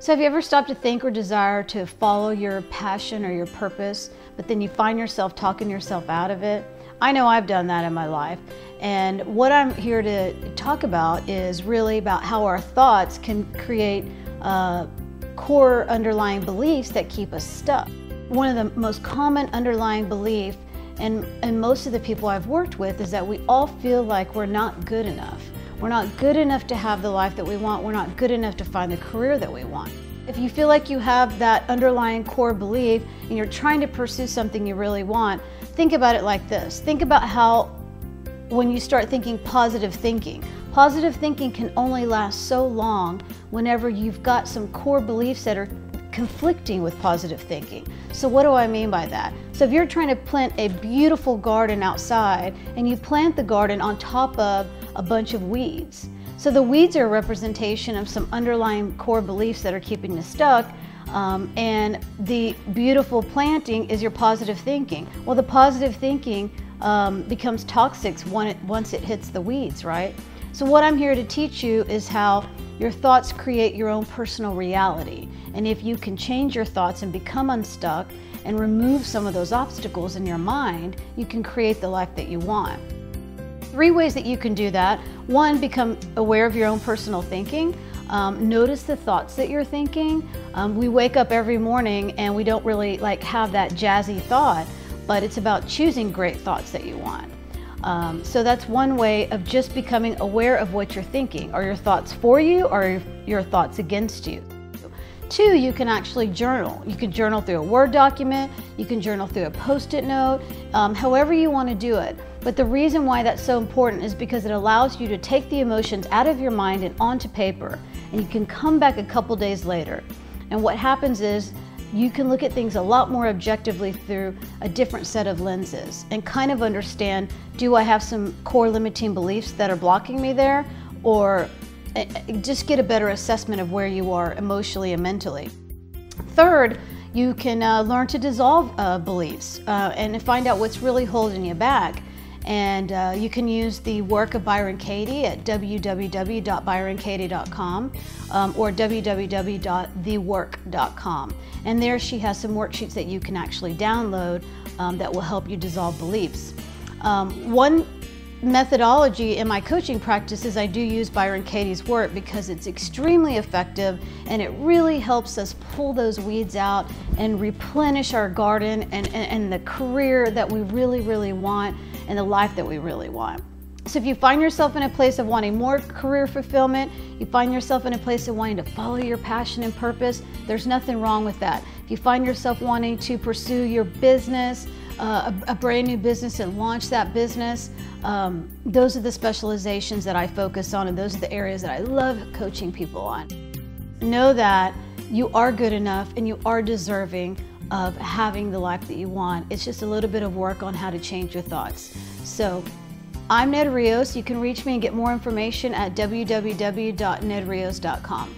So have you ever stopped to think or desire to follow your passion or your purpose, but then you find yourself talking yourself out of it? I know I've done that in my life. And what I'm here to talk about is really about how our thoughts can create core underlying beliefs that keep us stuck. One of the most common underlying beliefs and most of the people I've worked with is that we all feel like we're not good enough. We're not good enough to have the life that we want. We're not good enough to find the career that we want. If you feel like you have that underlying core belief and you're trying to pursue something you really want, think about it like this. Think about how when you start thinking positive thinking can only last so long whenever you've got some core beliefs that are conflicting with positive thinking. So what do I mean by that? So if you're trying to plant a beautiful garden outside and you plant the garden on top of a bunch of weeds. So the weeds are a representation of some underlying core beliefs that are keeping you stuck, and the beautiful planting is your positive thinking. Well, the positive thinking becomes toxic once it hits the weeds, right? So what I'm here to teach you is how your thoughts create your own personal reality. And if you can change your thoughts and become unstuck and remove some of those obstacles in your mind, you can create the life that you want. 3 ways that you can do that. 1, become aware of your own personal thinking. Notice the thoughts that you're thinking. We wake up every morning and we don't really have that jazzy thought, but it's about choosing great thoughts that you want. So that's one way of just becoming aware of what you're thinking. Are your thoughts for you or are your thoughts against you? 2, you can actually journal. You can journal through a Word document, you can journal through a Post-it note, however you want to do it. But the reason why that's so important is because it allows you to take the emotions out of your mind and onto paper, and you can come back a couple days later. And what happens is you can look at things a lot more objectively through a different set of lenses and kind of understand, do I have some core limiting beliefs that are blocking me there, or just get a better assessment of where you are emotionally and mentally. 3rd, you can learn to dissolve beliefs and find out what's really holding you back. And you can use the work of Byron Katie at www.byronkatie.com or www.thework.com. And there she has some worksheets that you can actually download that will help you dissolve beliefs. One methodology in my coaching practice is I do use Byron Katie's work because it's extremely effective and it really helps us pull those weeds out and replenish our garden and the career that we really want and the life that we really want. So if you find yourself in a place of wanting more career fulfillment, you find yourself in a place of wanting to follow your passion and purpose, there's nothing wrong with that. If you find yourself wanting to pursue your business, a brand new business and launch that business, those are the specializations that I focus on, and those are the areas that I love coaching people on. Know that you are good enough and you are deserving of having the life that you want. It's just a little bit of work on how to change your thoughts. So I'm Ned Rios. You can reach me and get more information at www.nedrios.com.